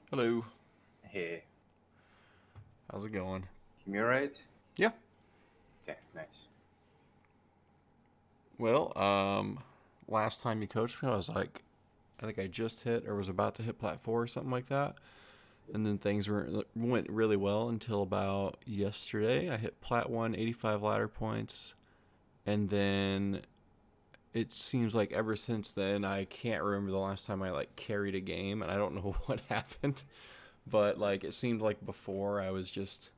Hello. Hey, How's it going? can you alright? Yeah. Okay, nice. Well, last time you coached me, I was like, I think I just hit or was about to hit plat 4 or something like that. And then things went really well until about yesterday. I hit plat 1, 85 ladder points. And then it seems like ever since then, I can't remember the last time I like carried a game. And I don't know what happened. But like, it seemed like before I was just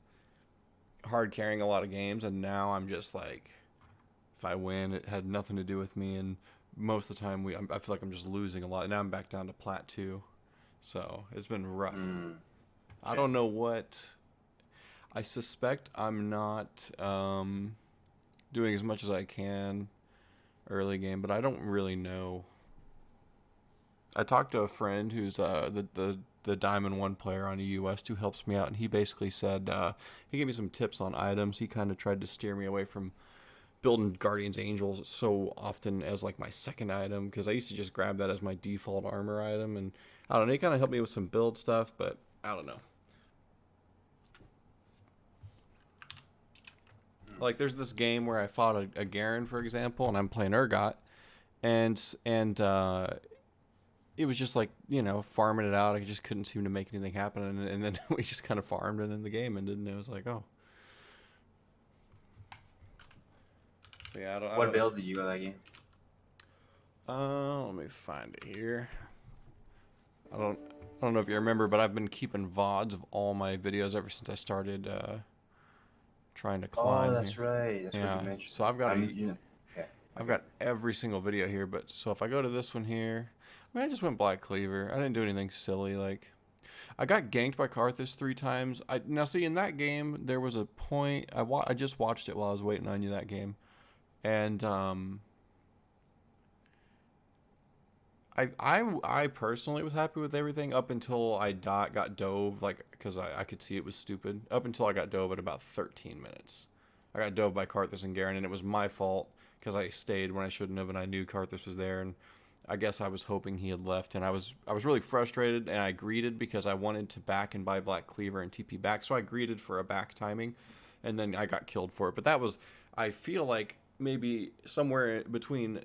hard carrying a lot of games. And now I'm just like, if I win, it had nothing to do with me, and most of the time I feel like I'm just losing a lot. Now I'm back down to plat 2, so it's been rough. Mm, I okay. don't know what. I suspect I'm not doing as much as I can early game, but I don't really know. I talked to a friend who's the Diamond One player on EU West who helps me out, and he basically said he gave me some tips on items. He kind of tried to steer me away from building Guardian's Angels so often as like my second item because I used to just grab that as my default armor item, and I don't know. He kind of helped me with some build stuff, but I don't know. Like there's this game where I fought a Garen, for example, and I'm playing Urgot, and it was just like farming it out. I just couldn't seem to make anything happen, and then we just kind of farmed, and then the game ended, and it was like, oh, so yeah, I What don't. build did you go that game? Let me find it here. I don't I don't know if you remember, but I've been keeping VODs of all my videos ever since I started trying to Oh, climb here. that's right. That's what you Yeah, mentioned. so Okay, I've okay. got every single video here. But so if I go to this one here, I mean I just went Black Cleaver. I didn't do anything silly. Like I got ganked by Karthus 3 times. I now see in that game there was a point I just watched it while I was waiting on you that game, and I personally was happy with everything up until got dove, like, because I could see it was stupid. Up until I got dove at about 13 minutes. I got dove by Karthus and Garen, and it was my fault because I stayed when I shouldn't have, and I knew Karthus was there, and I guess I was hoping he had left, and I was really frustrated, and I greeted because I wanted to back and buy Black Cleaver and TP back, so I greeted for a back timing, and then I got killed for it. But that was, I feel like maybe somewhere between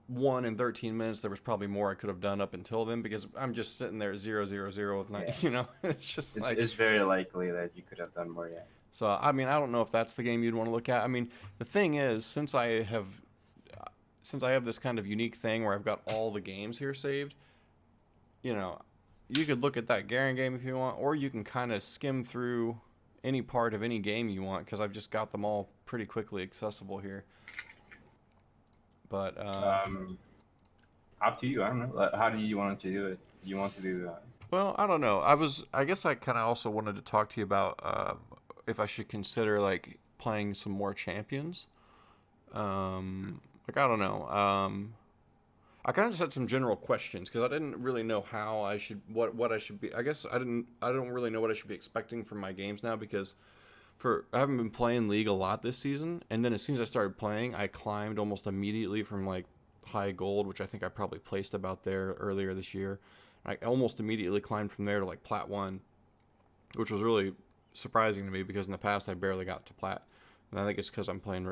1 and 13 minutes, there was probably more I could have done up until then because I'm just sitting there 0-0-0 with Yeah, it's just like, it's very likely that you could have done more. Yeah. so I mean I don't know if that's the game you'd want to look at. I mean the thing is since I have this kind of unique thing where I've got all the games here saved, you know, you could look at that Garen game if you want, or you can kind of skim through any part of any game you want because I've just got them all pretty quickly accessible here. But Um, Up to you. I don't know. How do you want to do it? Do you want to do? well, I don't know. I guess I kind of also wanted to talk to you about if I should consider like playing some more champions. Like I don't know. I kind of just had some general questions because I didn't really know how I should what I should be. I guess I don't really know what I should be expecting from my games now because for I haven't been playing League a lot this season, and then as soon as I started playing, I climbed almost immediately from like high gold, which I think I probably placed about there earlier this year. I almost immediately climbed from there to like plat 1, which was really surprising to me because in the past I barely got to plat, and I think it's because I'm playing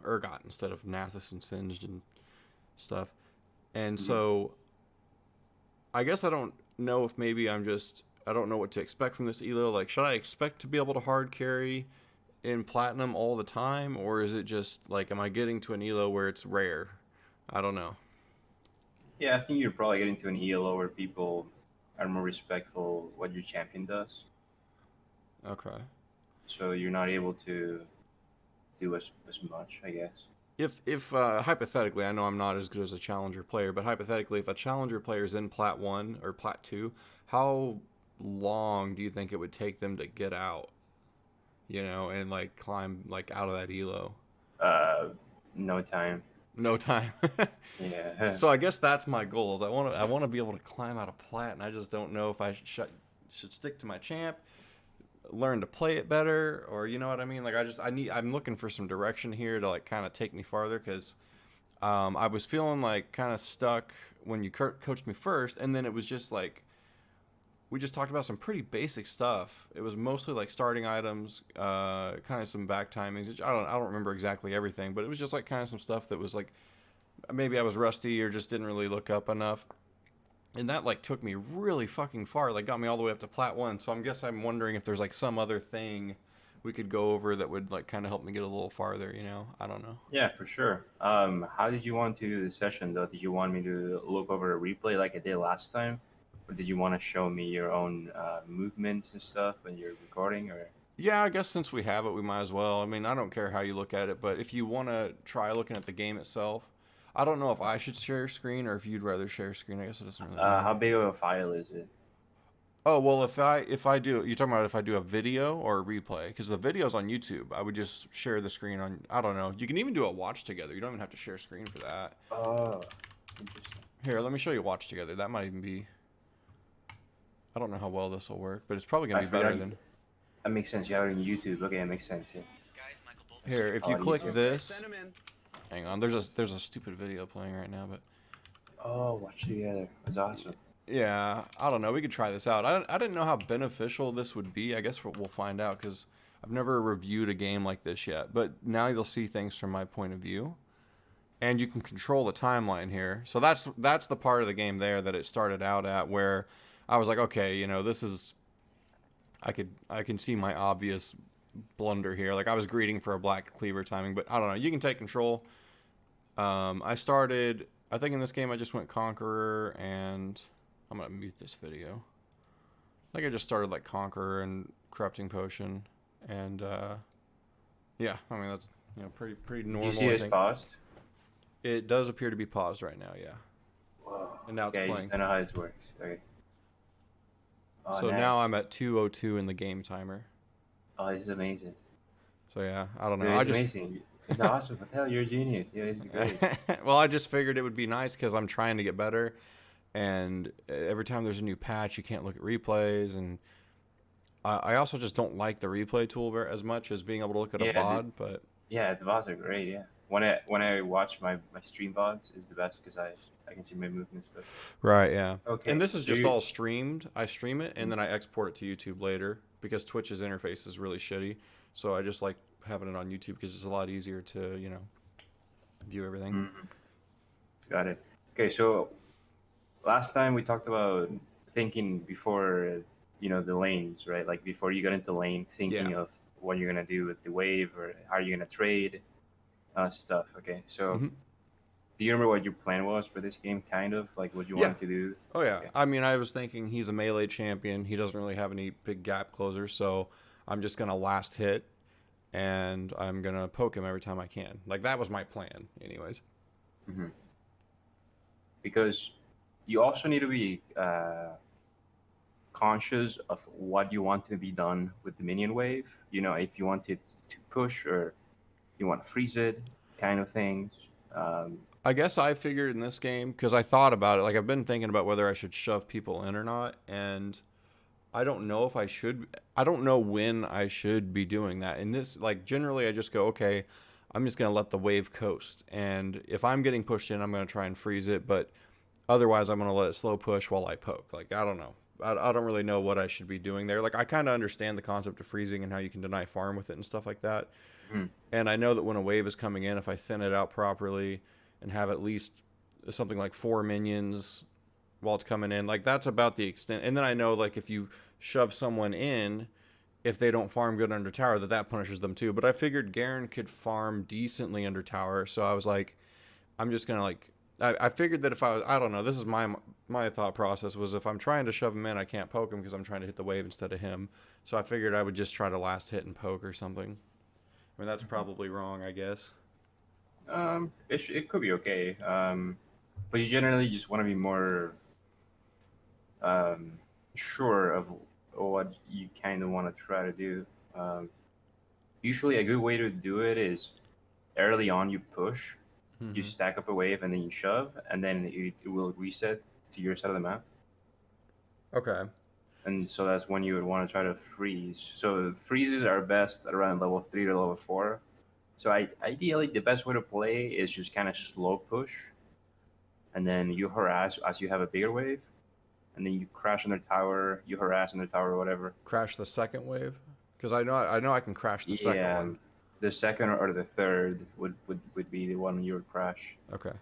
Urgot instead of Nathis and Singed and stuff. And Mhm. so I guess I don't know if maybe I don't know what to expect from this elo. Like, should I expect to be able to hard carry in platinum all the time, or is it just like, am I getting to an elo where it's rare? I don't know. Yeah, I think you're probably getting to an ELO where people are more respectful of what your champion does, Okay. so you're not able to do as much, I guess. If hypothetically, I know I'm not as good as a challenger player, but hypothetically, if a challenger player is in plat 1 or plat 2, how long do you think it would take them to get out? And like climb like out of that elo? Uh, no time. No time. Yeah. So I guess that's my goal. Is I want to be able to climb out of plat, and I just don't know if I should stick to my champ, learn to play it better, or you know what I mean. Like I'm looking for some direction here to like kind of take me farther because I was feeling like kind of stuck when you coached me first, and then it was just like we just talked about some pretty basic stuff. It was mostly like starting items, kind of some back timings. I don't remember exactly everything, but it was just like kind of some stuff that was like maybe I was rusty or just didn't really look up enough. And that like took me really fucking far. Like got me all the way up to plat 1. So I'm wondering if there's like some other thing we could go over that would like kind of help me get a little farther, you know? I don't know. Yeah, for sure. How did you want to do the session though? Did you want me to look over a replay like I did last time, or did you want to show me your own movements and stuff when you're recording? Or Yeah, I guess since we have it, we might as well. I mean, I don't care how you look at it, but if you want to try looking at the game itself, I don't know if I should share screen or if you'd rather share screen. I guess it doesn't really how matter. big of a file is it? Oh well, if I do, you're talking about if I do a video or a replay? Because the video's on YouTube. I would just share the screen on. I don't know. You can even do a watch together. You don't even have to share screen for that. Oh, interesting. Here, let me show you watch together. That might even be. I don't know how well this will work, but it's probably gonna I be better forgot. than. That makes sense. You have it on YouTube. Okay, that makes sense. Yeah. Here, if you Oh, click YouTube. this, hang on. There's a stupid video playing right now, but Oh, watch together. That's awesome. yeah, I don't know. We could try this out. I didn't know how beneficial this would be. I guess we'll find out because I've never reviewed a game like this yet. But now you'll see things from my point of view, and you can control the timeline here. So that's the part of the game there that it started out at where I was like, okay, you know, this is I can see my obvious blunder here. Like I was greeting for a black cleaver timing, but I don't know. You can take control. I started. I think in this game I just went Conqueror, and I'm gonna mute this video. I think I just started like Conqueror and Corrupting Potion, and yeah, I mean that's pretty Do normal. you see I this think paused? it does appear to be paused right now. Yeah, Whoa. and now it's Okay, I just playing. don't know how this works. Okay. Oh, So nice. now I'm at 2:02 in the game timer. Oh, this is amazing. So yeah, I don't know. Dude, I it's just amazing. It's awesome. What the hell? You're a genius. Yeah, this is great. well, I just figured it would be nice because I'm trying to get better, and every time there's a new patch, you can't look at replays, and I also just don't like the replay tool as much as being able to look at a Yeah, VOD. But yeah, the VODs are great. Yeah, when I watch my stream VODs is the best because I can see my movements. But right, yeah, okay, and this is so just you all streamed. I stream it and then I export it to YouTube later because Twitch's interface is really shitty. So I just like having it on YouTube because it's a lot easier to view everything. got it. Okay, so last time we talked about thinking before the lanes, right? Like before you get into lane, thinking Yeah. of what you're gonna do with the wave or how you're gonna trade stuff. Okay, so hmm do you remember what your plan was for this game? Kind of like what you Yeah. wanted to do. Oh yeah. Okay. I mean, I was thinking he's a melee champion. He doesn't really have any big gap closers, so I'm just gonna last hit, and I'm gonna poke him every time I can. Like that was my plan, anyways. hmm Because you also need to be conscious of what you want to be done with the minion wave. If you want it to push or you want to freeze it, kind of things. Um, I guess I figured in this game because I thought about it. Like I've been thinking about whether I should shove people in or not, and I don't know if I should. I don't know when I should be doing that. In this, like generally, I just go, okay, I'm just gonna let the wave coast, and if I'm getting pushed in, I'm gonna try and freeze it. But otherwise, I'm gonna let it slow push while I poke. Like I don't know. I don't really know what I should be doing there. Like I kind of understand the concept of freezing and how you can deny farm with it and stuff like that. mhm. And I know that when a wave is coming in, if I thin it out properly and have at least something like 4 minions while it's coming in, like that's about the extent. And then I know like if you shove someone in, if they don't farm good under tower, that punishes them too. But I figured Garen could farm decently under tower, so I was like, I'm just gonna like. I figured that if I don't know, this is my thought process was if I'm trying to shove him in, I can't poke him because I'm trying to hit the wave instead of him. So I figured I would just try to last hit and poke or something. I mean, that's probably wrong, I guess. It could be okay. But you generally just want to be more um, sure of what you kind of want to try to do. Um, Usually, a good way to do it is early on you push, you hmm stack up a wave, and then you shove, and then it will reset to your side of the map. Okay. And so that's when you would want to try to freeze. So freezes are best at around level 3 to level 4. So ideally, the best way to play is just kind of slow push and then you harass as you have a bigger wave, and then you crash on their tower, you harass on their tower or whatever. Crash the second wave? Because I know I can crash the second Yeah, one. the second or the third would be the one you would crash, Okay.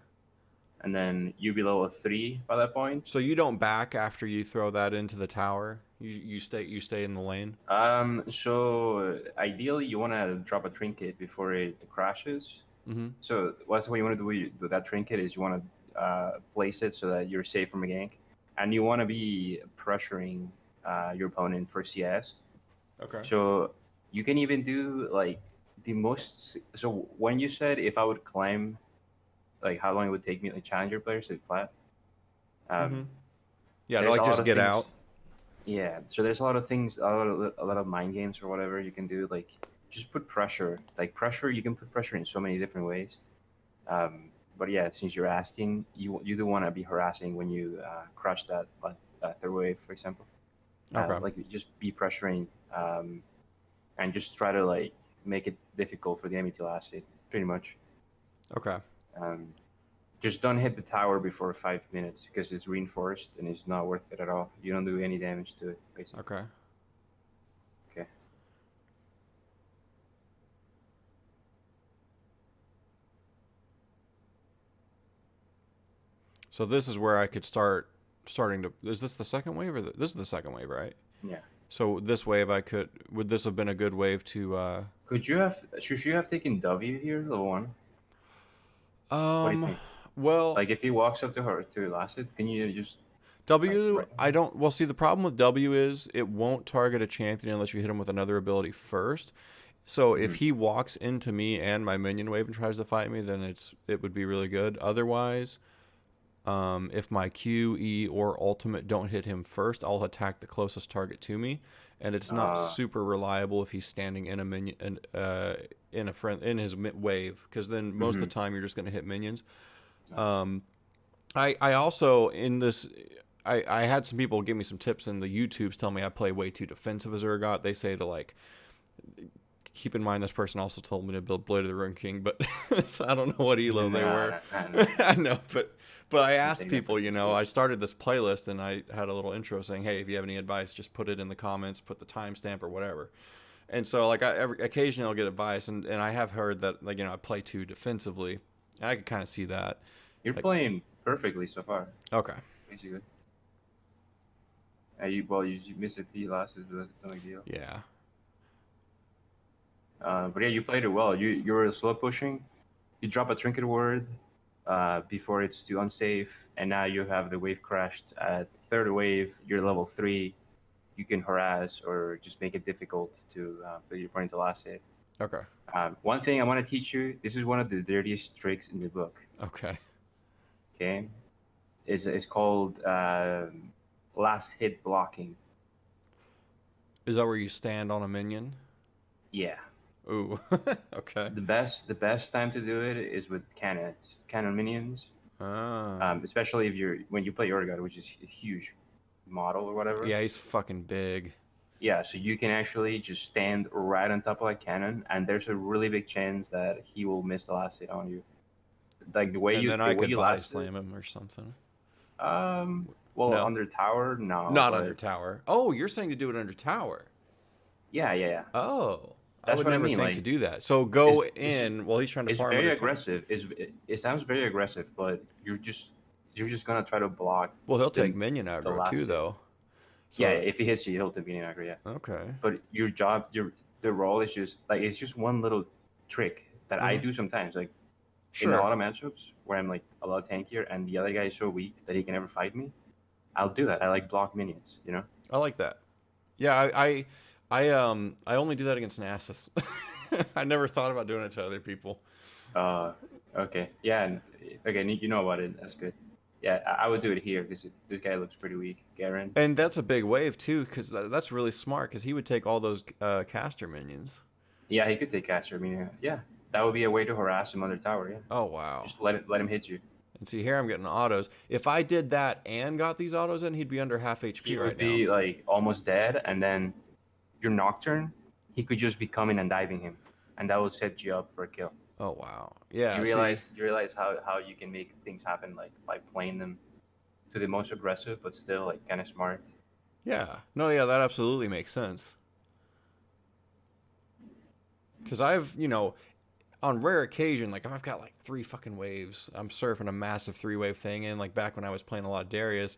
and then you'd be level 3 by that point. So you don't back after you throw that into the tower. You stay in the lane. So ideally you want to drop a trinket before it crashes. Mm-hmm. So what's what you want to do with that trinket is you want to place it so that you're safe from a gank, and you want to be pressuring your opponent for CS. Okay. So you can even do like the most. So when you said if I would climb, like how long it would take me, like challenger players to plat, Mm-hmm. um, Yeah, to there's like a lot just of get things. out. Yeah, so there's a lot of things, a lot of mind games or whatever you can do. Like just put pressure. Like pressure, you can put pressure in so many different ways. Um, but yeah, since you're asking, you do want to be harassing when you crush that third wave, for example. Okay. Like just be pressuring, and just try to like make it difficult for the enemy to last it, pretty much. Okay. Um, just don't hit the tower before 5 minutes because it's reinforced and it's not worth it at all. You don't do any damage to it, basically. Okay. Okay. So this is where I could starting to. Is this the second wave or this is the second wave, right? Yeah. So this wave would this have been a good wave to Should you have taken W here, level 1? What do you um think? well Like if he walks up to her to last it, can you just like W right? I don't well see the problem with W is it won't target a champion unless you hit him with another ability first. So if Mhm. he walks into me and my minion wave and tries to fight me, then it would be really good. Otherwise, if my Q, E, or ultimate don't hit him first, I'll attack the closest target to me, and it's not Uh, super reliable if he's standing in a minion in a friend in his wave, because then most of the mhm. time you're just going to hit minions. No. Um, I also in this. I had some people give me some tips in the YouTubes tell me I play way too defensive as Urgot. They say to like keep in mind this person also told me to build Blade of the Rune King, but so I don't know what elo they were. Nah. I know, but I You asked take that people, person I serious. started this playlist and I had a little intro saying, hey, if you have any advice, just put it in the comments, put the timestamp or whatever. And so like occasionally I'll get advice, and I have heard that like I play too defensively, and I could kind of see that. You're Like playing perfectly so far, okay, basically. You missed a few losses, but it's no big deal. yeah, But yeah, you played it well. You were slow pushing. You drop a trinket word before it's too unsafe, and now you have the wave crashed at third wave. You're level 3. You can harass or just make it difficult to for your opponent to last it. okay, One thing I want to teach you. This is one of the dirtiest tricks in the book. okay. Okay, is called last hit blocking. Is that where you stand on a minion? Yeah. Ooh, okay. The best time to do it is with cannon minions, Ah. especially if when you play Urgot, which is a huge model or whatever. Yeah, he's fucking big. Yeah, so you can actually just stand right on top of a cannon, and there's a really big chance that he will miss the last hit on you. Like the way And you then the I way could you body last it. slam him or something. Well, No, under tower, no, not under but tower. Oh, you're saying to do it under tower. yeah. Oh, I That's would what I never mean. think to Like, do that. So it's go it's in while he's trying to it's farm very under tower. aggressive. It sounds very aggressive, but you're just gonna try to block Well, he'll take the minion the aggro too, last hit. though. Yeah, So if he hits you, he'll be an aggro. Yeah, okay. but your job, the role is just like it's just one little trick that I Mm-hmm. do sometimes. Like in a Sure, lot of matchups where I'm like a lot tankier and the other guy is so weak that he can never fight me, I'll do that. I like block minions. I like that. Yeah, I only do that against Nasus. I never thought about doing it to other people. Uh, okay, yeah, and again, you know about it. That's good. Yeah, I would do it here. This guy looks pretty weak, Garen. And that's a big wave too, because that's really smart. Because he would take all those caster minions. Yeah, he could take caster. I mean, yeah, that would be a way to harass him under tower. Yeah, Oh wow. just let him hit you. And see here, I'm getting autos. If I did that and got these autos in, he'd be under half He HP right would now. be like almost dead, and then your Nocturne, he could just be coming and diving him, and that would set you up for a kill. Oh wow. Yeah. See. You realize how you can make things happen like by playing them to the most aggressive, but still like kind of smart. Yeah. No. Yeah. That absolutely makes sense. Because I've, on rare occasion, like if I've got like three fucking waves, I'm surfing a massive three-wave thing. And like back when I was playing a lot of Darius,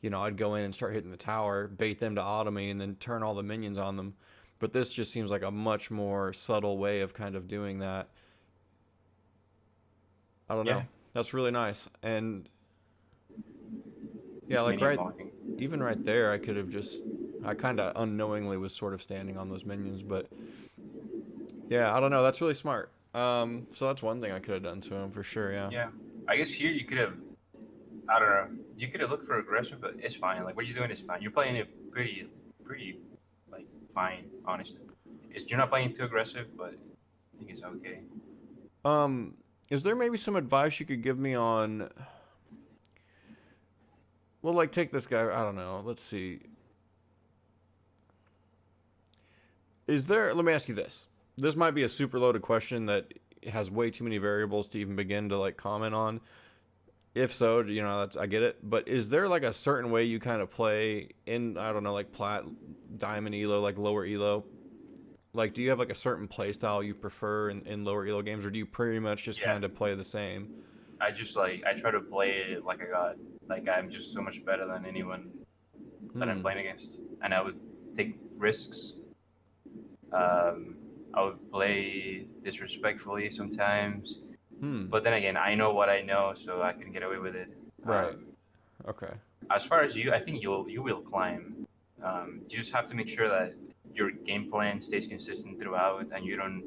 I'd go in and start hitting the tower, bait them to auto me, and then turn all the minions on them. But this just seems like a much more subtle way of kind of doing that. I don't Yeah, know. That's really nice. And yeah, it's like minion right, blocking. even right there, I could have just, I kind of unknowingly was sort of standing on those minions. But yeah, I don't know. That's really smart. So that's one thing I could have done to him for sure. Yeah. Yeah, I guess here you could have. I don't know. You could have looked for aggression, but it's fine. Like what you're doing is fine. You're playing it pretty, like fine. Honestly, you're not playing too aggressive, but I think it's okay. Um, is there maybe some advice you could give me on? Well, like take this guy. I don't know. Let's see. Is there? Let me ask you this. This might be a super loaded question that has way too many variables to even begin to like comment on. If so, that's I get it. But is there like a certain way you kind of play in? I don't know, like plat, diamond elo, like lower elo. Like, do you have like a certain play style you prefer in lower elo games, or do you pretty much just Yeah, kind of play the same? I just like I try to play it like I got like I'm just so much better than anyone that I'm Hmm. playing against, and I would take risks. Um, I would play disrespectfully sometimes, Hmm. but then again, I know what I know, so I can get away with it. Right. Okay. As far as you, I think you will climb. You just have to make sure that your game plan stays consistent throughout, and you don't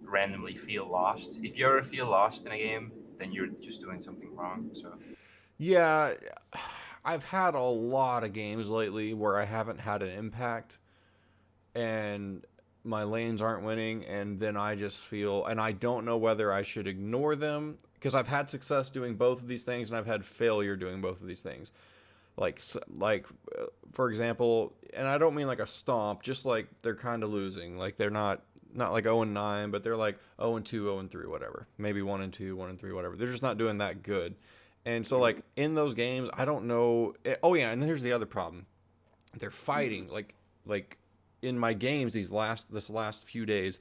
randomly feel lost. If you ever feel lost in a game, then you're just doing something wrong. So Yeah, I've had a lot of games lately where I haven't had an impact and my lanes aren't winning, and then I just feel, and I don't know whether I should ignore them because I've had success doing both of these things and I've had failure doing both of these things. For example, and I don't mean like a stomp, just like they're kind of losing. Like they're not like 0 and 9, but they're like 0 and 2, 0 and 3, whatever. Maybe 1 and 2, 1 and 3, whatever. They're just not doing that good. And so like in those games, I don't know. Oh yeah, and then here's the other problem. They're fighting like in my games this last few days.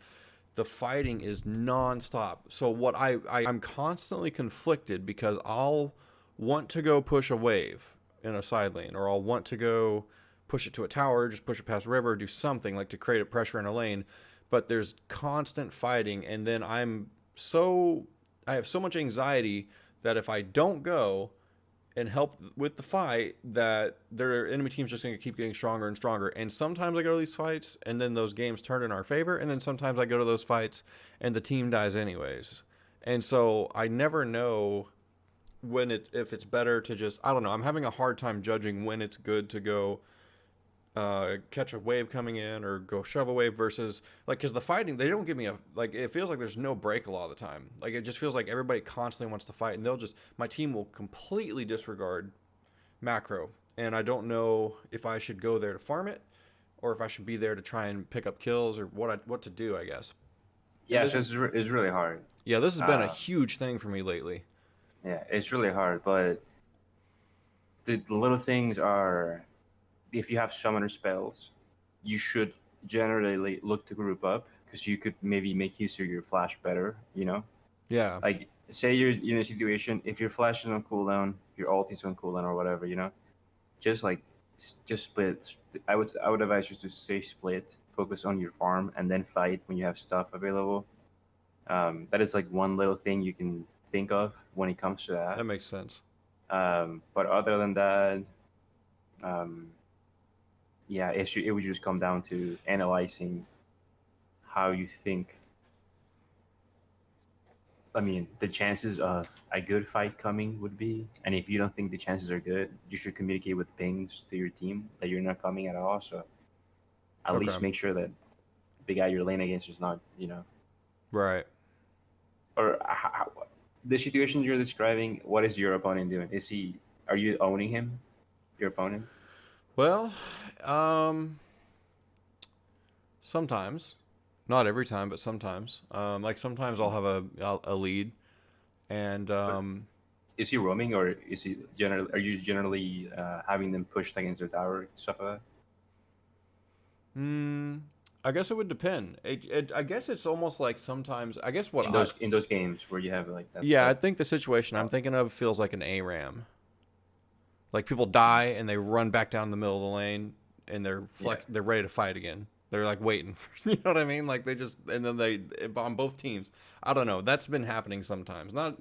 The fighting is nonstop. So I'm constantly conflicted because I'll want to go push a wave in a side lane, or I'll want to go push it to a tower, just push it past a river, do something like to create a pressure in a lane. But there's constant fighting, and then I have so much anxiety that if I don't go and help with the fight, that their enemy team's just going to keep getting stronger and stronger. And sometimes I go to these fights and then those games turn in our favor, and then sometimes I go to those fights and the team dies anyways. And so I never know if it's better to just, I don't know. I'm having a hard time judging when it's good to go catch a wave coming in or go shove a wave versus like, because the fighting, they don't give me a, like, it feels like there's no break a lot of the time. Like it just feels like everybody constantly wants to fight, and my team will completely disregard macro, and I don't know if I should go there to farm it or if I should be there to try and pick up kills, or what to do, I guess. And yeah, so it's really hard. yeah, this has been a Uh, huge thing for me lately. yeah, it's really hard. But the little things are, if you have summoner spells, you should generally look to group up because you could maybe make use of your flash better. You know, Yeah. like say you're in a situation, if your flash is on cooldown, your ult is on cooldown or whatever, just like just split. I would advise you to say split, focus on your farm, and then fight when you have stuff available. That is like one little thing you can think of when it comes to That that. makes sense. But other than that, um, yeah, it would just come down to analyzing how you think. I mean, the chances of a good fight coming would be, and if you don't think the chances are good, you should communicate with pings to your team that you're not coming at all. So at Okay. least make sure that the guy you're laying against is not, Right. or the situation you're describing. What is your opponent doing? Are you owning him, your opponent? Well, um, sometimes, Not every time, but sometimes. Like sometimes I'll have a lead, and But is he roaming, or is he generally? Are you generally having them pushed against the tower, stuff like that? hmm, I guess it would depend. I guess it's almost like sometimes. I guess what I In those games where you have like yeah, I that think the situation I'm uh, thinking of feels like an ARAM. Like people die and they run back down the middle of the lane and yeah. they're ready to fight again. They're like waiting. You know what I mean? Like they just and then they on both teams. I don't know. That's been happening sometimes. Not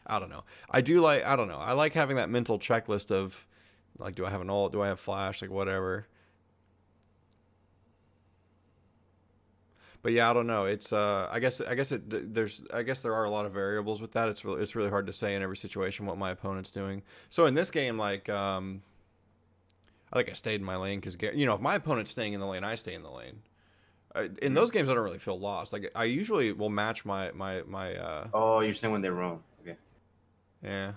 I don't know. I don't know. I like having that mental checklist of like do I have an ult? Do I have flash? Like whatever. But yeah, I don't know. It's I guess there are a lot of variables with that. It's really hard to say in every situation what my opponent's doing. So in this game, I stayed in my lane because if my opponent's staying in the lane, I stay in the lane. In Mhm. those games, I don't really feel lost. Like I usually will match my. Oh, you're saying when they roam. Okay. Yeah.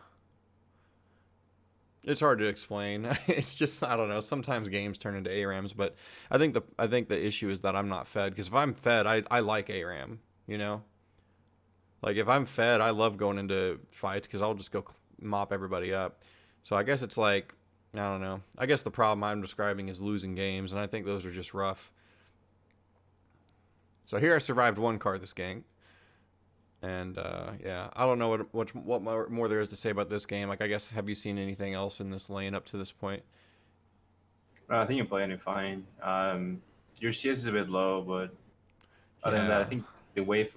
It's hard to explain. It's just I don't know. Sometimes games turn into ARAMs, but I think the issue is that I'm not fed. Because if I'm fed, I like ARAM. You know, like if I'm fed, I love going into fights because I'll just go mop everybody up. So I guess it's like I don't know. I guess the problem I'm describing is losing games, and I think those are just rough. So here I survived one car this gang, and yeah, I don't know what more there is to say about this game. Like I guess have you seen anything else in this lane up to this point? I think you're playing it fine. Your CS is a bit low, but other than that, I Yeah. think the way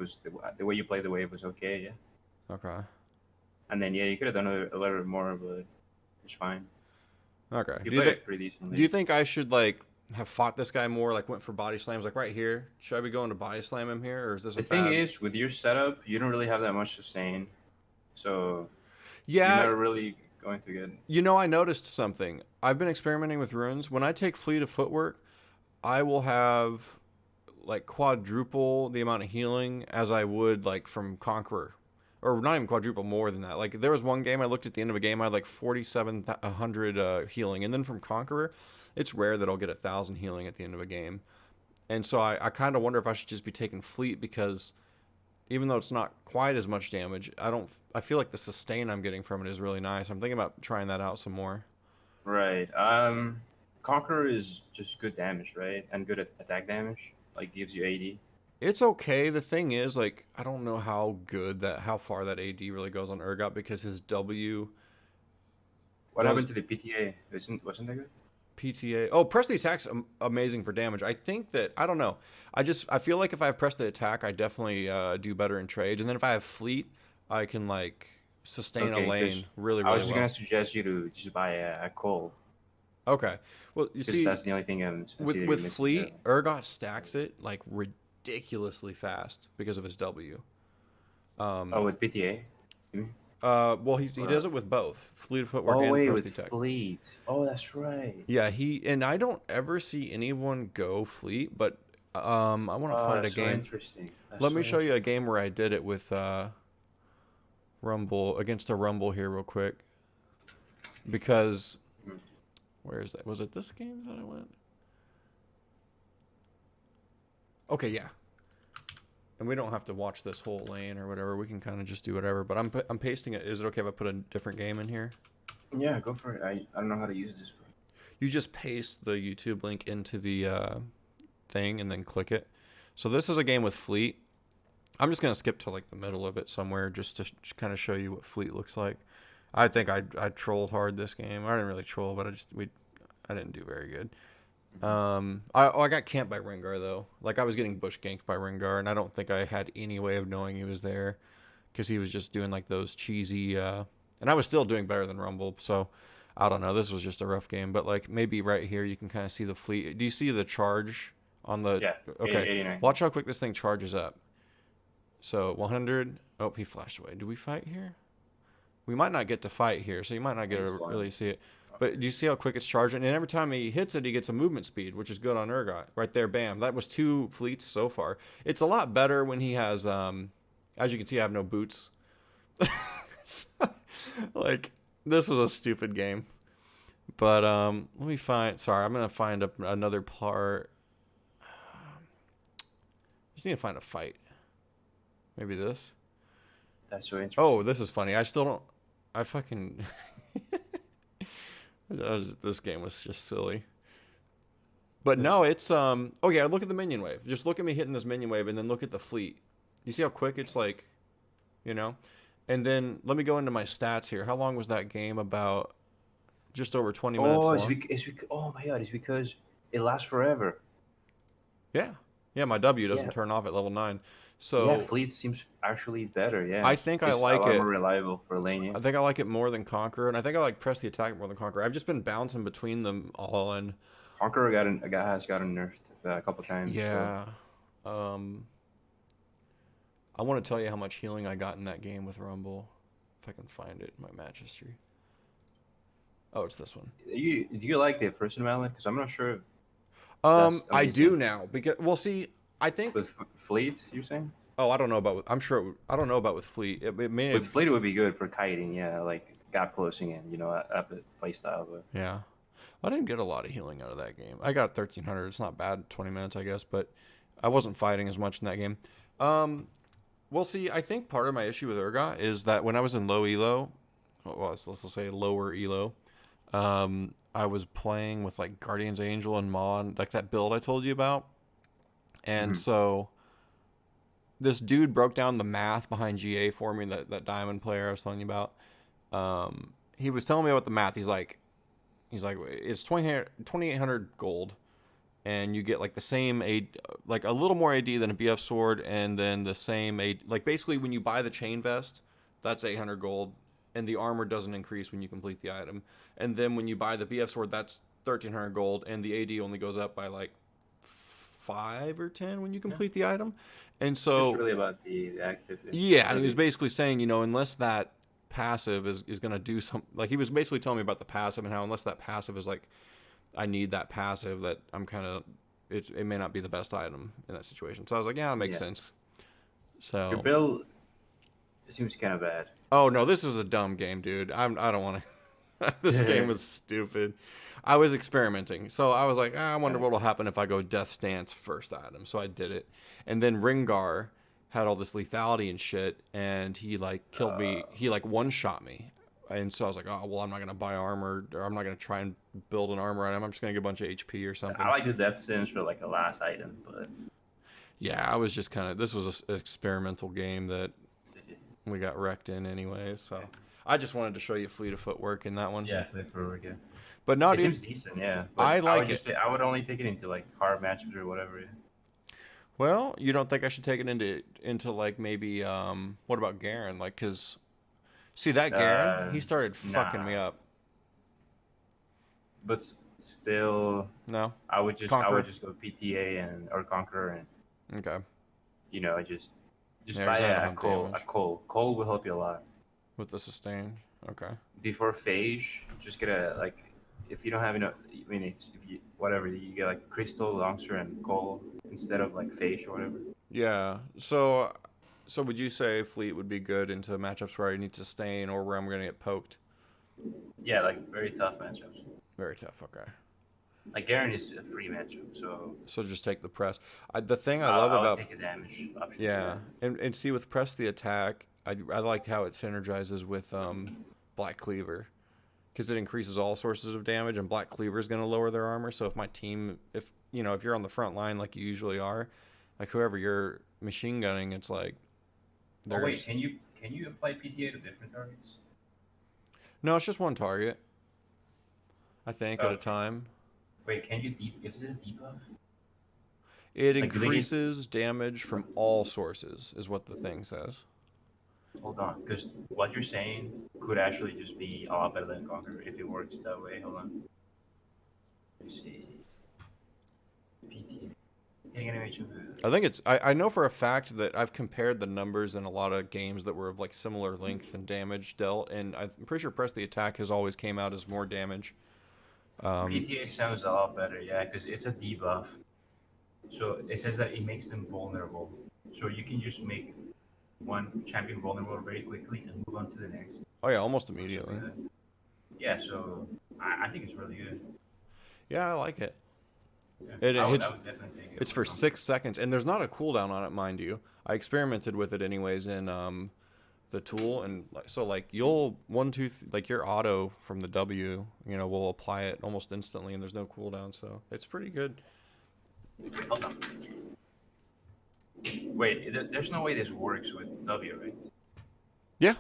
you played the wave was okay. Yeah. Okay. And then yeah, you could have done a little bit more, but it's fine. Okay. You played it pretty Do you decently. think I should like have fought this guy more? Like went for body slams, like right here. Should I be going to body slam him here, or is this a The thing bad? is, with your setup, you don't really have that much sustain, so you're Yeah. not really going to get. I noticed something. I've been experimenting with runes. When I take fleet of footwork, I will have like quadruple the amount of healing as I would like from Conqueror, or not even quadruple, more than that. Like there was one game I looked at the end of a game, I had like 4,700 healing, and then from Conqueror, it's rare that I'll get 1,000 healing at the end of a game. And so I kind of wonder if I should just be taking fleet because even though it's not quite as much damage, I feel like the sustain I'm getting from it is really nice. I'm thinking about trying that out some more. Right. Conqueror is just good damage, right? And good at attack damage. Like gives you 80. It's okay. The thing is, like, I don't know how far that AD really goes on Urgot because his W What does happened to the PTA? Wasn't that good? PTA. Oh, press the attack's amazing for damage. I think that I don't know. I feel like if I have press the attack, I definitely do better in trades, and then if I have fleet, I can like sustain a Okay, lane because really I was really just gonna well. suggest you to just buy a coal, Okay. Well, you because see, that's the only thing I see that you're with missing there. fleet, Urgot stacks it like ridiculously fast because of his W. Oh, Um, with PTA? You mean? well, he Or- does it with both fleet of footwork Oh and wait, press with the attack. fleet. Oh, that's right. Yeah, and I don't ever see anyone go fleet, but I want to Oh, find a that's so game. interesting. That's Let so me show you a interesting. game where I did it with Rumble against a Rumble here real quick because Mhm. where is that? Was it this game that I went? Okay, yeah. And we don't have to watch this whole lane or whatever. We can kind of just do whatever. But I'm pasting it. Is it okay if I put a different game in here? Yeah, go for it. I don't know how to use this. You just paste the YouTube link into the thing and then click it. So this is a game with Fleet. I'm just gonna skip to like the middle of it somewhere just to kind of show you what Fleet looks like. I think I trolled hard this game. I didn't really troll, but I didn't do very good. Mhm. I got camped by Rengar though. Like I was getting bush ganked by Rengar, and I don't think I had any way of knowing he was there because he was just doing like those cheesy. And I was still doing better than Rumble, so I don't know. This was just a rough game, but like maybe right here you can kind of see the fleet. Do you see the charge on the? Yeah, Okay, 89. watch how quick this thing charges up. So 100. Oh, he flashed away. Do we fight here? We might not get to fight here, so you might not get Nice to one. really see it. But do you see how quick it's charging? And every time he hits it, he gets a movement speed, which is good on Urgot. Right there, bam. That was 2 fleets so far. It's a lot better when he has, as you can see, I have no boots. Like, this was a stupid game. But let me find, sorry, I'm going to find another part. Just need to find a fight. Maybe this. That's so Oh, interesting. this is funny. I still don't. I fucking. This game was just silly. But no, it's Oh yeah, look at the minion wave. Just look at me hitting this minion wave, and then look at the fleet. You see how quick it's like, you know? And then let me go into my stats here. How long was that game? About just over 20 minutes Oh, long. oh my god, it's because it lasts forever. Yeah. Yeah, my W doesn't Yeah, turn off at level 9. yeah, So fleet seems actually better. Yeah, I think I just a like lot more it. reliable for lane. Yeah. I think I like it more than Conqueror, and I think I like Press the Attack more than Conqueror. I've just been bouncing between them all, and Conqueror a guy has gotten nerfed a couple times. So yeah. Um, I want to tell you how much healing I got in that game with Rumble, if I can find it in my match history. Oh, it's this one. do you like the first invalid? Because I'm not sure if that's I do amazing. now because well, see, I think. With Fleet, you're saying? Oh, I don't know about. I'm sure. I don't know about with Fleet. It may. With Fleet, it would be good for kiting. Yeah, like gap closing in. Up at play style. But Yeah. I didn't get a lot of healing out of that game. I got 1300. It's not bad. 20 minutes, I guess, but I wasn't fighting as much in that game. Um, well, see, I think part of my issue with Urgot is that when I was in low elo, well, let's say lower elo, I was playing with like Guardian's Angel and Mon, like that build I told you about. And hmm so this dude broke down the math behind GA for me, that diamond player I was telling you about. He was telling me about the math. He's like, it's 2,800 gold, and you get like the same like a little more AD than a BF sword, and then the same AD. Like basically, when you buy the chain vest, that's 800 gold, and the armor doesn't increase when you complete the item. And then when you buy the BF sword, that's 1,300 gold, and the AD only goes up by like 5 or 10 when you yeah, complete the item. And it's just so really about the active yeah, and he was ability. basically saying, unless that passive is going to do some, like he was basically telling me about the passive and how unless that passive is like, I need that passive, that I'm kind of, it may not be the best item in that situation. So I was like, yeah, it makes Yeah, sense. your So, build seems kind of bad. oh no, this is a dumb game, dude. I don't want to, this game Yeah. was stupid. I was experimenting. So I was like, I wonder what will happen if I go Death Stance first item. So I did it. And then Ringar had all this lethality and shit, and he like killed me. He like one shot me. And so I was like, oh, well, I'm not going to buy armor, or I'm not going to try and build an armor item. I'm just going to get a bunch of HP or So I something. like the death sims for like a last item, but Yeah, I was just kind of, this was an experimental game that we got wrecked in anyways. So I just wanted to show you Fleet of Footwork in that one. yeah, play for again. But no, It dude, seems decent, yeah. But I like it. I would only take it into like hard matchups or whatever. Yeah. Well, you don't think I should take it into like maybe what about Garen? Like, cause see that Garen, he started fucking me Nah, up. but still, No, I would Conqueror. just go PTA and or Conqueror and Okay. just Yeah, buy cause I don't a have Cole. A damage Cole. Cole will help you a lot. with the sustain. Okay. Before Phage, just get a like if you don't have enough. I mean, if you whatever you get like Crystal, Longster, and Cole instead of like Phage or whatever. Yeah. So would you say Fleet would be good into matchups where I need sustain or where I'm gonna get poked? Yeah, like very tough matchups. Very tough. Okay. Like Garen is a free matchup, so So just take the press. The thing I love I would about take the damage options. Yeah. yeah, and see with press the attack, I like how it synergizes with Black Cleaver because it increases all sources of damage, and Black Cleaver is going to lower their armor. So if my team, if you're on the front line like you usually are, like whoever you're machine gunning, it's like Oh wait, there's can you apply PTA to different targets? no, it's just one target, I think, at a Okay. time. Wait, can you deep? Is it a debuff? It Like, do they hit? increases damage from all sources, is what the thing says. Hold on, because what you're saying could actually just be a lot better than Conquer if it works that way. Hold on. Let me see. PTA. Hitting animation. I think it's. I know for a fact that I've compared the numbers in a lot of games that were of like similar length and damage dealt, and I'm pretty sure press the attack has always came out as more damage. PTA sounds a lot better, yeah, because it's a debuff. So it says that it makes them vulnerable. So you can just make one champion vulnerable very quickly and move on to the next. Oh yeah, almost Or something immediately. like that. Yeah, so I think it's really good. Yeah, I like it. Yeah. It hits. That would definitely take it It's over for combo. 6 seconds, and there's not a cooldown on it, mind you. I experimented with it anyways in the tool, and so like you'll like your auto from the W, will apply it almost instantly, and there's no cooldown, so it's pretty good. Wait, hold on. Wait, there's no way this works with W, right? Yeah,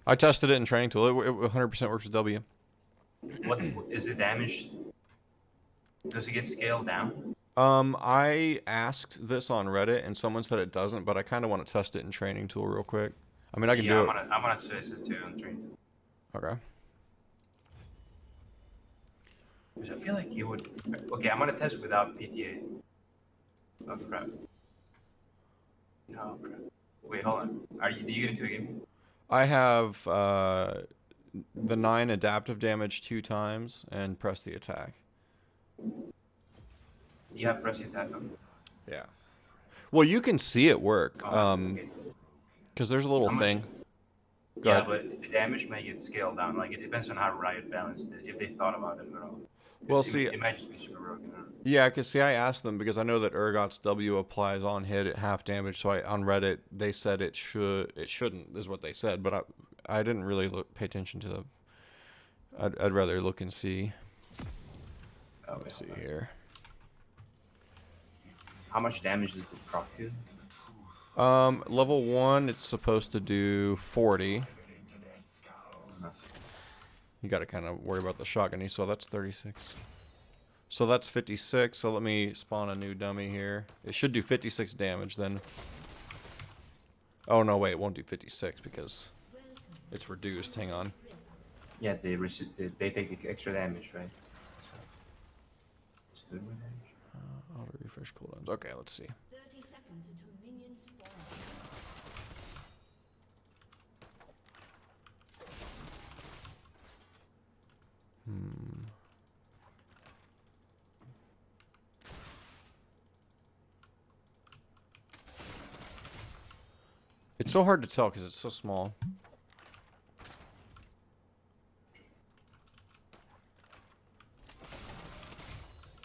I tested it in training tool. It 100% works with W. What is the damage? Does it get scaled down? I asked this on Reddit, and someone said it doesn't, but I kind of want to test it in training tool real quick. I mean, I can Yeah, do I'm it. gonna test it too on train. Okay. Because I feel like you would. Okay, I'm gonna test without PTA. Oh crap. No crap. Wait, hold on. Do you get into a game? I have the 9 adaptive damage 2 times and press the attack. You have press the attack on. Yeah. Well, you can see it work. Okay. Because there's a little How much- thing. Go Yeah, ahead. but the damage may get scaled down. Like it depends on how Riot balanced it. If they thought about it at all. 'Cause Well, see, it might just be super broken. yeah, because see, I asked them because I know that Urgot's W applies on hit at half damage. So on Reddit they said it shouldn't is what they said, but I didn't really pay attention to the. I'd rather look and see. Okay. Let's see here. How much damage does the proc do? Level 1, it's supposed to do 40. You got to kind of worry about the shotgun. So that's 36. So that's 56. So let me spawn a new dummy here. It should do 56 damage then. Oh no, wait, it won't do 56 because it's reduced. Hang on. Yeah, they take the extra damage, right? So, it's good with damage. Auto refresh cooldowns. Okay, let's see. 30 seconds until minions spawn. It's so hard to tell because it's so small.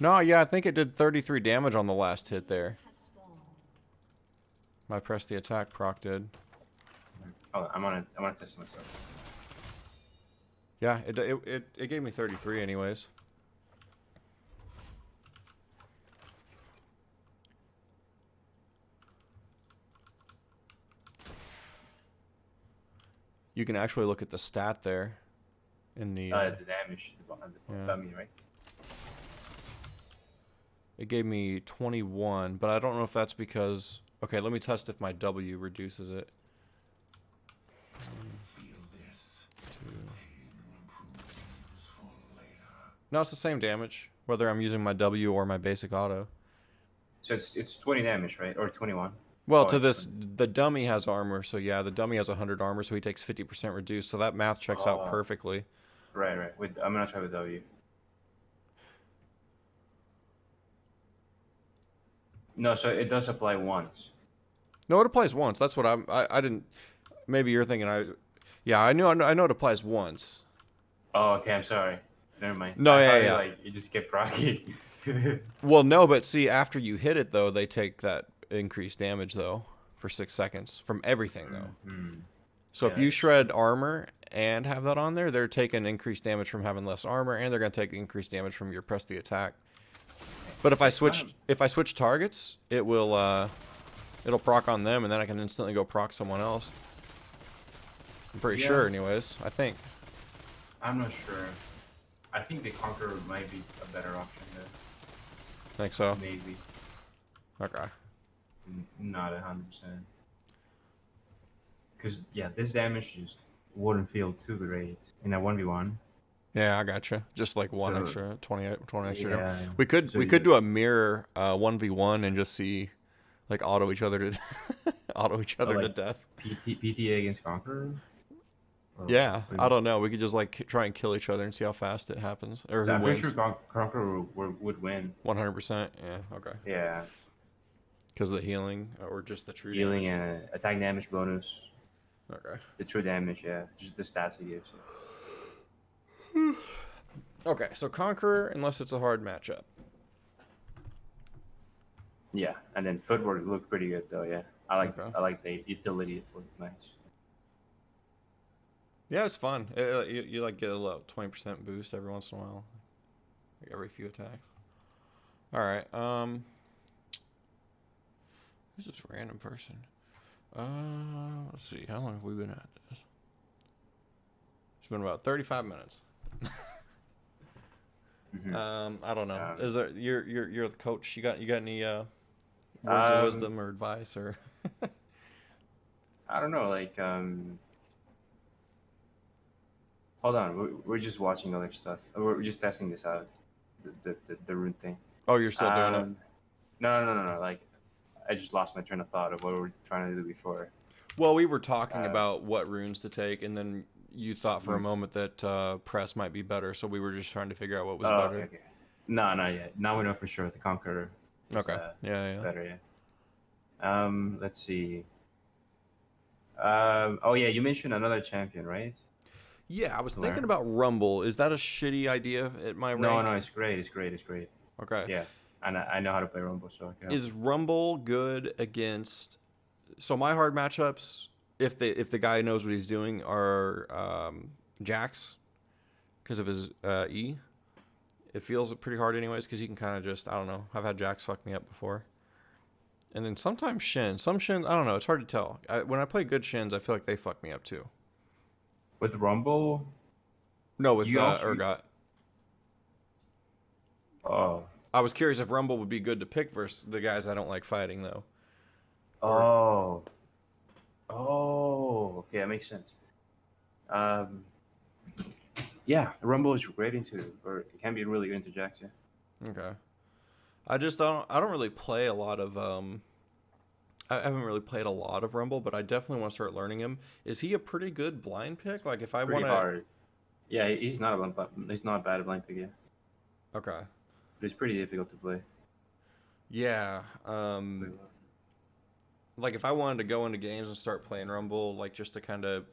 No, yeah, I think it did 33 damage on the last hit there. Have spawned. My press the attack proc did. Oh, I'm gonna test myself. Yeah, it gave me 33 anyways. You can actually look at the stat there in the The damage, the Yeah. dummy, right? it gave me 21, but I don't know if that's because okay, let me test if my W reduces it. 2. No, it's the same damage whether I'm using my W or my basic auto. So it's 20 damage, right? Or 21. Well, Oh, to it's this, the dummy has armor, so yeah, the dummy has 100 armor, so he takes 50% reduced, so that math checks out Oh. perfectly. Right. I'm gonna try with W. No, so it does apply once. No, it applies once. That's what I didn't. Maybe you're thinking Yeah, I know it applies once. Oh, okay. I'm sorry. Never mind. No, I yeah, thought yeah. Like you just kept rocking. Well, no, but see, after you hit it though, they take that increased damage though for 6 seconds from everything though. So if Yeah, you shred armor and have that on there, they're taking increased damage from having less armor, and they're gonna take increased damage from your press the attack. But if I switch targets, it will it'll proc on them, and then I can instantly go proc someone else. I'm pretty sure, anyways. I think. I'm not sure. I think the Conqueror might be a better option there. Think so. Maybe. Okay. Not 100%. Because yeah, this damage just wouldn't feel too great in a 1v1. Yeah, I gotcha. Just like one So- extra, 20 extra. Yeah. We could So we could do a mirror 1v1 and just see like auto each other to auto each other to like- death. PTA against Conqueror? Or- Yeah, I don't know. We could just like try and kill each other and see how fast it happens or So who I'm wins. pretty sure Conqueror would win. 100%. Yeah. Okay. Yeah. Because of the healing or just the true Healing damage. and attack damage bonus. Okay. The true damage, yeah. Just the stats he gives. Okay. So Conqueror, unless it's a hard matchup. Yeah, and then footwork looked pretty good though. Yeah, Okay. I like the utility. It looked nice. Yeah, it's fun. You like get a little 20% boost every once in a while, like every few attacks. All right. Who's this random person? Let's see. How long have we been at this? It's been about 35 minutes. Hmm. I don't know. Um, Is there you're the coach? You got any words of um, wisdom or advice or? I don't know. Hold on. We're just watching other stuff. We're just testing this out. The rune thing. Oh, you're still doing it. Um, no. Like, I just lost my train of thought of what we were trying to do before. Well, we were talking Uh, about what runes to take, and then you thought for a mhm. moment that press might be better, so we were just trying to figure out what was Oh, better. okay. No, not yet. Now we know for sure the Conqueror is Okay. Yeah. better. Yeah. Let's see. Oh yeah, you mentioned another champion, right? Yeah, I was To thinking learn. about Rumble. Is that a shitty idea at my No, rank? it's great. It's great. Okay. Yeah, and I know how to play Rumble, so I can help Is Rumble good against? So my hard matchups, if the guy knows what he's doing, are Jax because of his E. It feels pretty hard anyways because you can kind of just I don't know. I've had Jax fuck me up before. And then sometimes Shin. Some Shins, I don't know. It's hard to tell. When I play good Shins, I feel like they fuck me up too. with Rumble. No, with You also Urgot. oh I was curious if Rumble would be good to pick versus the guys I don't like fighting though. Or oh oh okay, that makes sense. Um, yeah, Rumble is great into, or it can be really good into Jax. Yeah. okay. I just don't. I don't really play a lot of. I haven't really played a lot of Rumble, but I definitely want to start learning him. Is he a pretty good blind pick? Like if I Pretty want to. hard. Yeah, he's not bad at blind pick. Yeah, Okay. but it's pretty difficult to play. Yeah. Play Like if I wanted to go into games and start playing Rumble, like just to kind of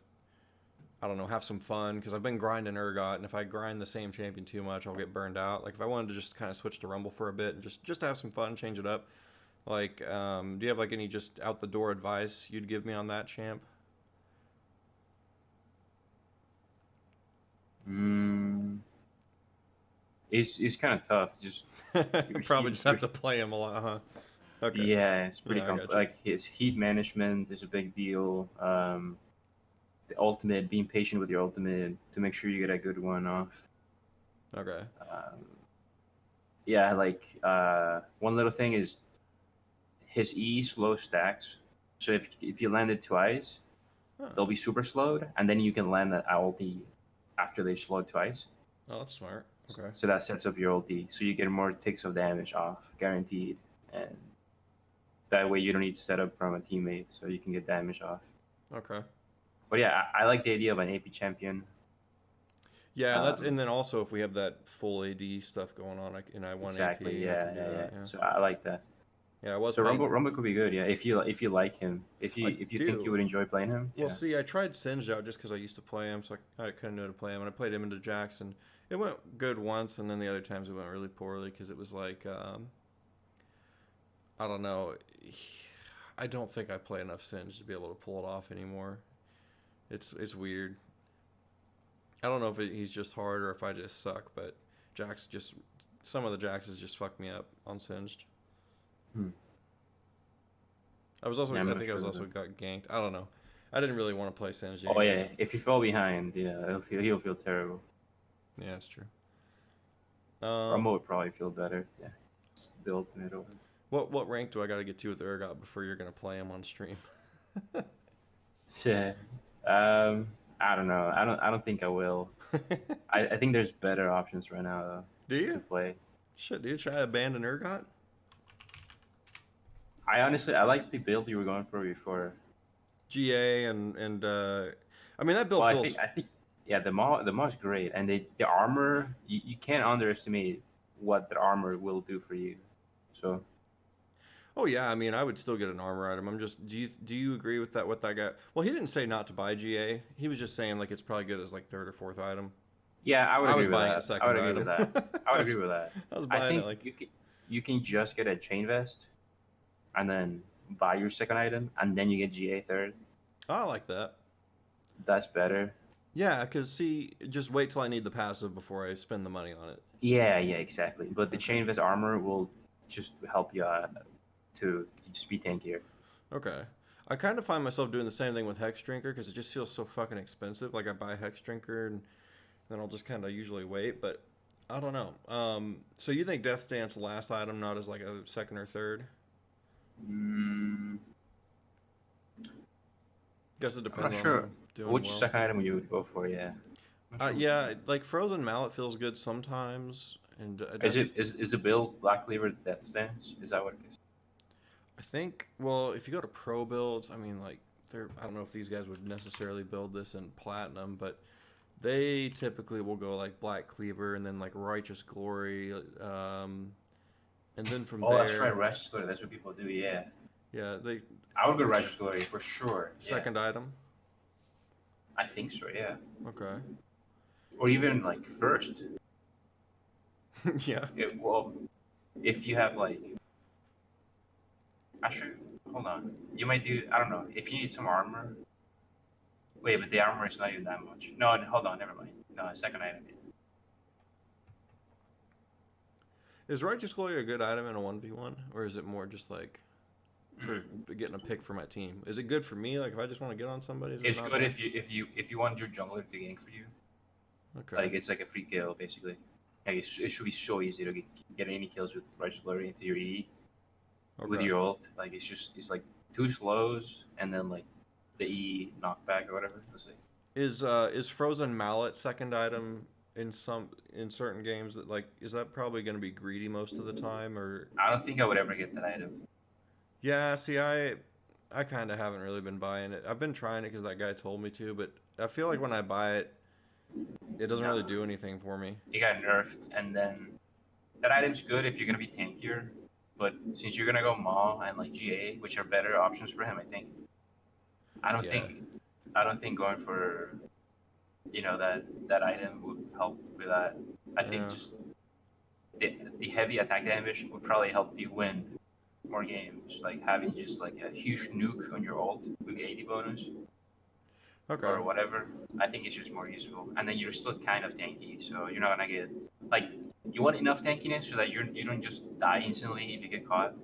I don't know, have some fun because I've been grinding Urgot, and if I grind the same champion too much, I'll get burned out. Like if I wanted to just kind of switch to Rumble for a bit and just to have some fun, change it up. Like, do you have like any just out the door advice you'd give me on that champ? Mm, it's kind of tough. Just Probably he, just have to play him a lot, huh? Okay. yeah, it's pretty Yeah, I got you. like his heat management is a big deal. The ultimate, being patient with your ultimate to make sure you get a good one off. Okay. Um, yeah, one little thing is his E slow stacks. So if you land it twice, Huh. they'll be super slowed, and then you can land that ulti after they slowed twice. Oh, that's smart. Okay. So that sets up your ulti, so you get more ticks of damage off, guaranteed, and that way you don't need to set up from a teammate, so you can get damage off. Okay. But yeah, I like the idea of an AP champion. Yeah, that's Um, and then also if we have that full AD stuff going on, like, and I want exactly, AP, I yeah, can do yeah, that. yeah. Yeah. So I like that. Yeah, I was So playing. Rumble could be good, yeah. If you like him, I if you think you do. would enjoy playing him, Well, yeah. see, I tried Singed out just because I used to play him, so I kind of knew how to play him. And I played him into Jackson. It went good once, and then the other times it went really poorly because it was like, I don't know. I don't think I play enough Singed to be able to pull it off anymore. It's weird. I don't know if he's just hard or if I just suck, but Jax just some of the Jaxes just fuck me up on Singed. Hmm. I was also Yeah, I'm I not think I was sure also about got ganked. I don't know. I didn't really want to play Singed Oh yeah, anyways. if you fall behind, yeah, he'll feel terrible. Yeah, that's true. Rumble would probably feel better. Yeah, it's the ultimate over. What rank do I got to get to with Urgot before you're gonna play him on stream? Yeah. I don't know. I don't think I will. I think there's better options right now though Do to you? play. Shit, dude, try abandon Urgot? I like the build you were going for before. GA and I mean that build Well, feels. I think yeah, the mod's great, and the armor you can't underestimate what the armor will do for you. So Oh yeah, I mean I would still get an armor item. I'm just do you agree with that? What that guy? Well, he didn't say not to buy GA. He was just saying like it's probably good as like third or fourth item. yeah, I would I agree was with buying that. a second I would agree item. with that. I would agree with that. I was I buying it think like you can just get a chain vest and then buy your second item, and then you get GA third. I like that. That's better. Yeah, because see, just wait till I need the passive before I spend the money on it. Yeah, exactly. But the Okay. chain vest armor will just help you to just be tankier. Okay. I kind of find myself doing the same thing with Hex Drinker because it just feels so fucking expensive. Like I buy Hex Drinker and then I'll just kind of usually wait, but I don't know. So you think Death Dance last item, not as like a second or third? Mm, Guess it I'm depends not on sure who doing which well. second item you would go for. Yeah. I'm not sure. Yeah, like Frozen Mallet feels good sometimes, and Is the build Black Cleaver Death Stance? Is that what it is? I think, well, if you go to pro builds, I mean, like, I don't know if these guys would necessarily build this in platinum, but they typically will go like Black Cleaver and then like Righteous Glory, and then from Oh, that's right, there, Righteous Glory. That's what people do. Yeah, yeah, they I would go Righteous Glory for sure. Yeah. second item. I think so. Yeah, Okay. or even like first. Yeah. Well, if you have like, actually, hold on. You might do. I don't know. If you need some armor. Wait, but the armor is not even that much. No, hold on. Never mind. No, second item. Is Righteous Glory a good item in a 1v1, or is it more just like for getting a pick for my team? Is it good for me? Like if I just want to get on somebody, is it It's not good bad? if you want your jungler to gank for you. Okay. Like it's like a free kill basically. Like it should be so easy to get any kills with Righteous Glory into your E with Okay. your ult. Like it's like 2 slows and then like the E knockback or whatever. Let's say. Is Frozen Mallet second item in certain games that like is that probably going to be greedy most of the time or I don't think I would ever get that item. yeah, see I kind of haven't really been buying it. I've been trying it cuz that guy told me to, but I feel like when I buy it it doesn't really do anything for me. It got nerfed, and then that item's good if you're gonna be tankier. But since you're gonna go Maw and like GA, which are better options for him, I think. I don't Yeah. think I don't think going for that item would help with that. I think Yeah. just the heavy attack damage would probably help you win more games. Like having just like a huge nuke on your ult with 80 bonus Okay. or whatever. I think it's just more useful. And then you're still kind of tanky, so you're not gonna get like you want enough tankiness so that you don't just die instantly if you get caught.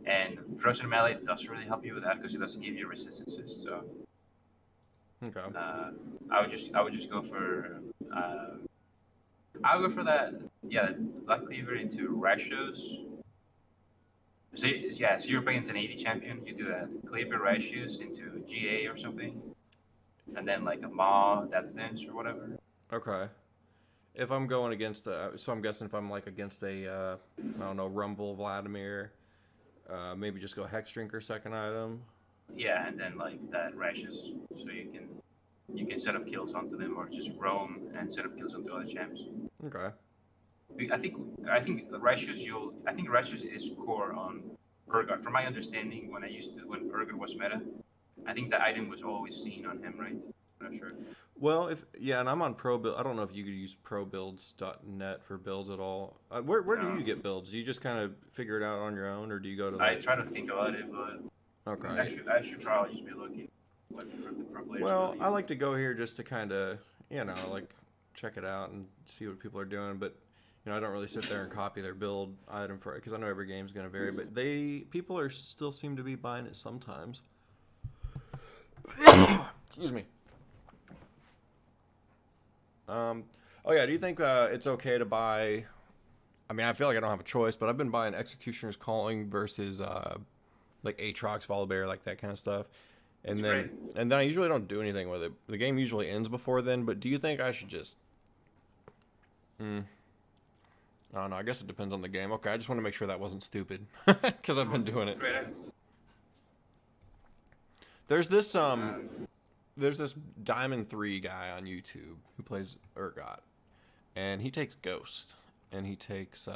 And Frozen Melee doesn't really help you with that because it doesn't give you resistances. So Okay. I would just go for I'll go for that. Yeah, Black Cleaver into Ratios. So yeah, so you're up against an 80 champion. You do that Cleaver Ratios into GA or something, and then like a Maw Death Stance or whatever. Okay. If I'm going against so I'm guessing if I'm like against a I don't know, Rumble Vladimir, maybe just go Hex Drinker second item. Yeah, and then like that Ratios, so you can set up kills onto them or just roam and set up kills onto other champs. Okay. I think Righteous is core on Urgot. From my understanding, when Urgot was meta, I think the item was always seen on him, right? I'm not sure. Well, and I'm on Pro Build. I don't know if you could use probuilds.net for builds at all. Where do No. you get builds? Do you just kind of figure it out on your own, or do you go to I like? try to think about it, but Okay. I should probably just be looking what the pro players Well, really I use. like to go here just to kind of, like check it out and see what people are doing. But I don't really sit there and copy their build item for it because I know every game's going to vary. But people are still seem to be buying it sometimes. Excuse me. Oh yeah. Do you think it's okay to buy? I mean, I feel like I don't have a choice, but I've been buying Executioner's Calling versus like Aatrox, Volibear, like that kind of stuff. And That's then I usually don't do anything with it. The game usually ends before then. But do you think I should just? I don't know. I guess it depends on the game. Okay, I just want to make sure that wasn't stupid because I've been doing it. Great. There's this Diamond 3 guy on YouTube who plays Urgot, and he takes Ghost, and he takes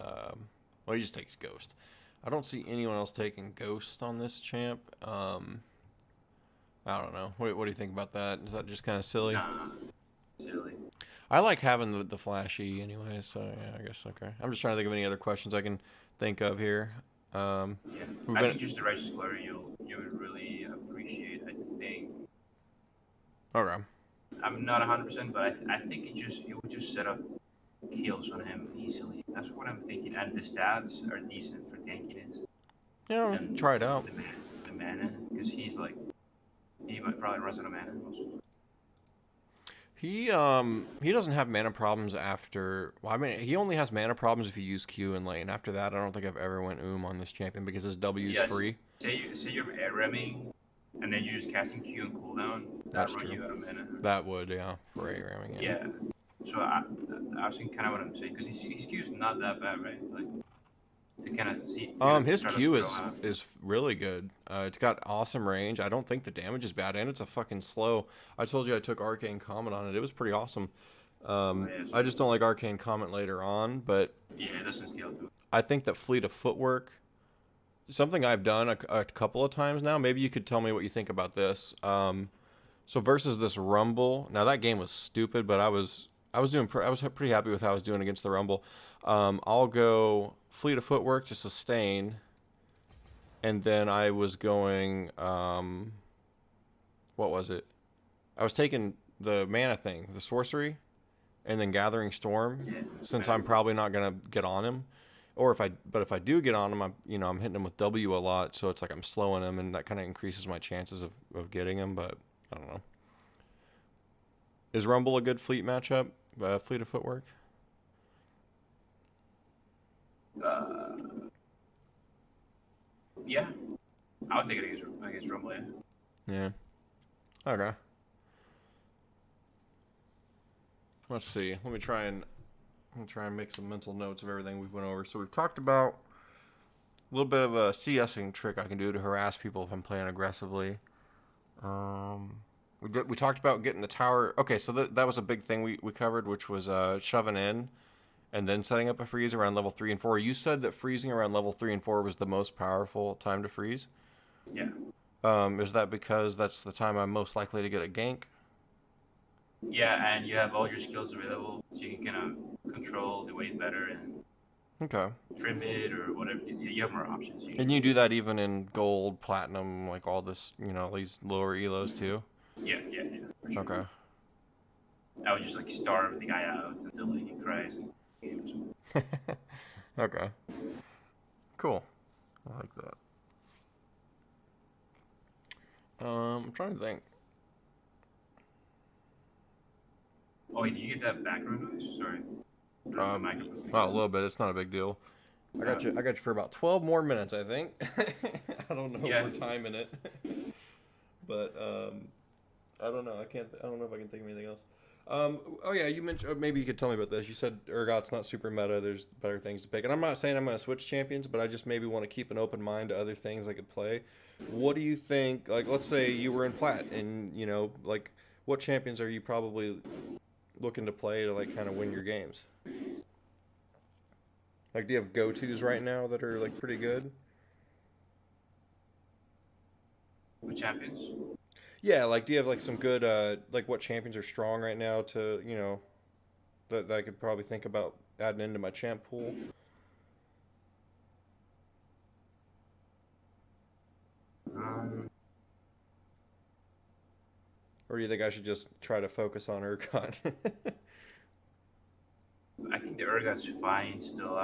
he just takes Ghost. I don't see anyone else taking Ghost on this champ. I don't know. What do you think about that? Is that just kind of silly? Nah, silly. I like having the flashy anyway, so yeah, I guess okay. I'm just trying to think of any other questions I can think of here. Yeah, we've I been think just the Righteous Glory you would really appreciate. I think okay. I'm not 100%, but I think it would just set up kills on him easily. That's what I'm thinking. And the stats are decent for tankiness Yeah, we can and try it out. the mana, because he might probably runs out of mana. Also. He doesn't have mana problems after. Well, I mean, he only has mana problems if you use Q in lane. After that, I don't think I've ever went on this champion because his W is Yes. free. Say you're air remming, and then you're just casting Q and cooldown. That That's run true. you out of mana. That would, yeah, for A ramming, yeah. Yeah. So I was thinking kind of what I'm saying, because his Q is not that bad, right? Like to kind of see to kind of His try to Q throw out. is really good. It's got awesome range. I don't think the damage is bad, and it's a fucking slow. I told you I took Arcane Comment on it. It was pretty awesome. Yeah, I just don't like Arcane Comment later on, but yeah, it doesn't scale to it. I think that Fleet of Footwork, something I've done a couple of times now. Maybe you could tell me what you think about this. So versus this Rumble. Now that game was stupid, but I was pretty happy with how I was doing against the Rumble. I'll go Fleet of Footwork to sustain, and then I was going what was it? I was taking the mana thing, the sorcery, and then Gathering Storm, Yeah. since I'm probably not gonna get on him. Or if I do get on him, I'm hitting him with W a lot, so it's like I'm slowing him, and that kind of increases my chances of getting him. But I don't know. Is Rumble a good fleet matchup? Fleet of Footwork. Uh, yeah, I would take it against Rumble. Yeah. Yeah. Okay. Let's see. I'll try and make some mental notes of everything we've went over. So we've talked about a little bit of a CSing trick I can do to harass people if I'm playing aggressively. We talked about getting the tower. Okay, so that was a big thing we covered, which was shoving in and then setting up a freeze around level 3 and 4. You said that freezing around level 3 and 4 was the most powerful time to freeze. Yeah. Is that because that's the time I'm most likely to get a gank? Yeah, and you have all your skills available, so you can kind of control the wave better and Okay. trim it or whatever. You have more options usually. And you do that even in gold, platinum, like all this, these lower elos too? Yeah, for sure. Okay. I would just like starve the guy out until like he cries and games. Okay. Cool. I like that. I'm trying to think. Oh wait, do you get that background noise? Sorry. The microphone picks Oh, a up. little bit. It's not a big deal. I got you for about 12 more minutes, I think. I don't know Yeah. if we're timing it. But I don't know. I don't know if I can think of anything else. Oh yeah, you mentioned, maybe you could tell me about this. You said Urgot's not super meta. There's better things to pick. And I'm not saying I'm going to switch champions, but I just maybe want to keep an open mind to other things I could play. What do you think? Like, let's say you were in plat, and like, what champions are you probably looking to play to like kind of win your games? Like, do you have go-tos right now that are like pretty good? With champions? Yeah, like, do you have like some good like what champions are strong right now to that I could probably think about adding into my champ pool? Um, Or do you think I should just try to focus on Urgot? I think the Urgot's fine still.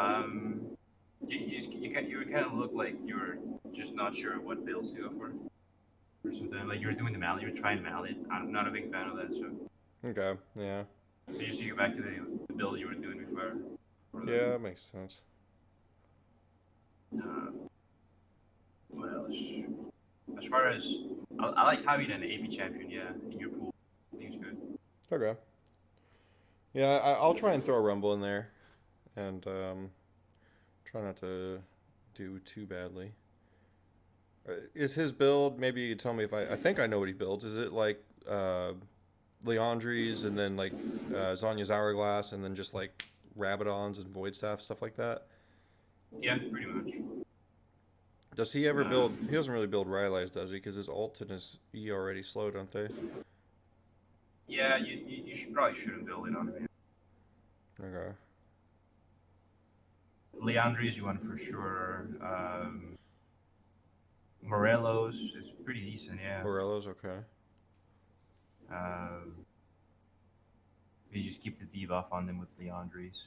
You kind of look like you're just not sure what builds to go for some time. Like you were doing the mallet, you were trying mallet. I'm not a big fan of that, so Okay, yeah. so you just go back to the build you were doing before. Yeah, that makes sense. What else? As far as I like having an AP champion, yeah, in your pool. I think it's good. Okay. Yeah, I'll try and throw a Rumble in there, and try not to do too badly. Is his build? Maybe you could tell me if I think I know what he builds. Is it like Leandries and then like Zonya's Hourglass and then just like Rabadons and Void Staff, stuff like that? Yeah, pretty much. Does he ever build? He doesn't really build Rylai's, does he? Because his ult and his E already slow, don't they? Yeah, you should probably shouldn't build it on him. Okay. Leandri's you want for sure. Morelos is pretty decent, yeah. Morello's okay. Um, you just keep the debuff on them with Leandri's.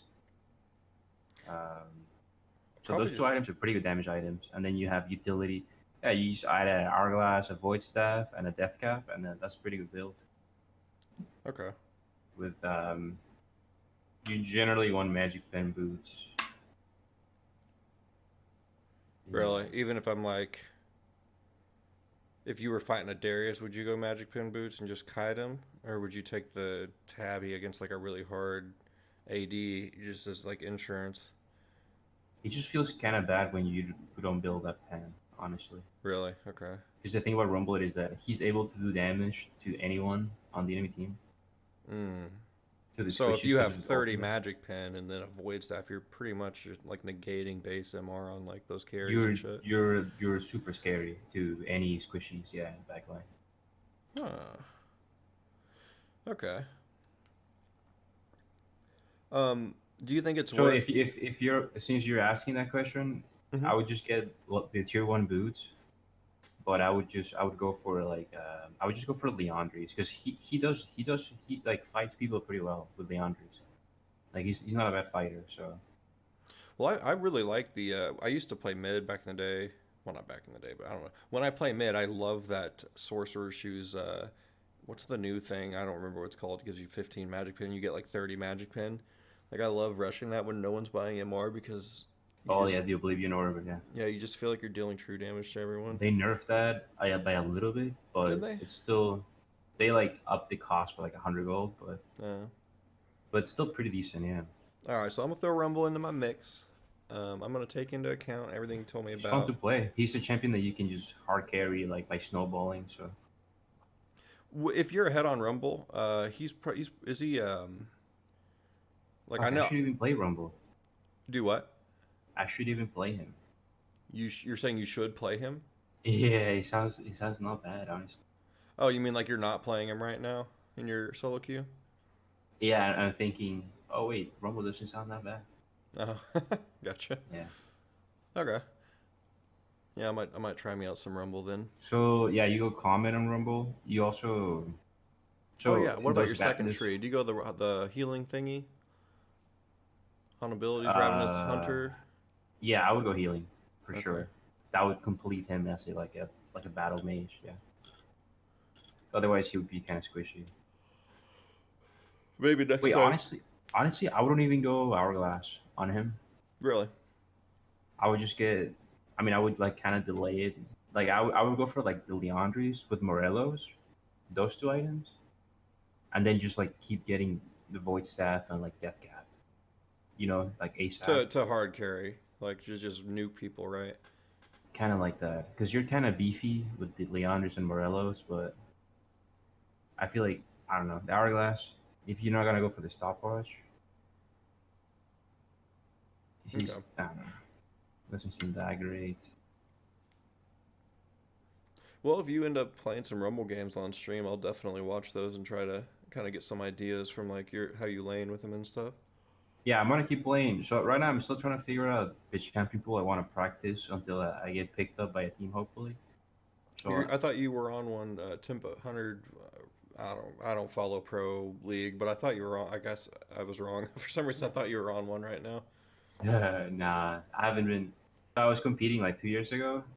So those Probably two items are pretty good damage items, and then you have utility. Yeah, you just add an Hourglass, a Void Staff, and a Death Cap, and that's a pretty good build. okay. With you generally want Magic Pen boots. Really, even if I'm like, if you were fighting a Darius, would you go Magic Pin Boots and just kite him, or would you take the Tabby against like a really hard AD just as like insurance? It just feels kind of bad when you don't build that pen, honestly. Really? Okay. Because the thing about Rumble is that he's able to do damage to anyone on the enemy team. Mm. To the So if squishies you 'cause have of his 30 ultimate. Magic Pen and then a Void Staff, you're pretty much just like negating base MR on like those carries You're and shit. you're super scary to any squishies, yeah, in backline. Huh. Okay. Do you think it's So worth? if you're since you're asking that question, Mhm. I would just get the tier one boots, but I would go for like I would just go for Leandri's because he like fights people pretty well with Leandri's. Like he's not a bad fighter, so Well, I really like the. I used to play mid back in the day. Well, not back in the day, but I don't know. When I play mid, I love that Sorcerer Shoes. What's the new thing? I don't remember what it's called. It gives you 15 Magic Pin. You get like 30 Magic Pin. Like I love rushing that when no one's buying MR because you oh yeah, just the Oblivion Orb, yeah. yeah you just feel like you're dealing true damage to everyone. They nerfed that by a little bit, Did but they? it's still they like up the cost by like 100 gold, Uh, but it's still pretty decent, yeah. all right, so I'm gonna throw Rumble into my mix. I'm gonna take into account everything you told me He's fun to about. play. He's a champion that you can just hard carry like by snowballing. So If you're ahead on Rumble, he's is he like I fuck, I know should even play Rumble. do what? I should even play him. You're saying you should play him? Yeah, he sounds not bad, honestly. Oh, you mean like you're not playing him right now in your solo queue? Yeah, I'm thinking. Oh wait, Rumble doesn't sound that bad. Oh, gotcha. Yeah. Okay. Yeah, I might try me out some Rumble then. So yeah, you go comment on Rumble. You also Oh so yeah, what in about those your second badness. tree? Do you go the healing thingy on abilities, Ravenous Uh, Hunter? yeah, I would go healing for Okay. sure. That would complete him as a battle mage. Yeah. Otherwise, he would be kind of squishy. Maybe next Wait, time. honestly, I wouldn't even go Hourglass on him. Really? I would just get. I mean, I would like kind of delay it. Like I would go for like the Leandris with Morelos, those two items, and then just like keep getting the Void Staff and like Death Cap. You know, like ASAP, To hard carry, like just nuke people, right? kind of like that. Because you're kind of beefy with the Leandris and Morelos, but I feel like I don't know the Hourglass. If you're not gonna go for the stopwatch, he's Okay. I don't know. Doesn't seem that great. Well, if you end up playing some Rumble games on stream, I'll definitely watch those and try to kind of get some ideas from like your how you lane with them and stuff. Yeah, I'm gonna keep playing. So right now, I'm still trying to figure out the champion pool I want to practice until I get picked up by a team, hopefully. So I thought you were on one Tempo 100. I don't follow pro league, but I thought you were on. I guess I was wrong. For some reason, I thought you were on one right now. nah, I haven't been. I was competing like 2 years ago,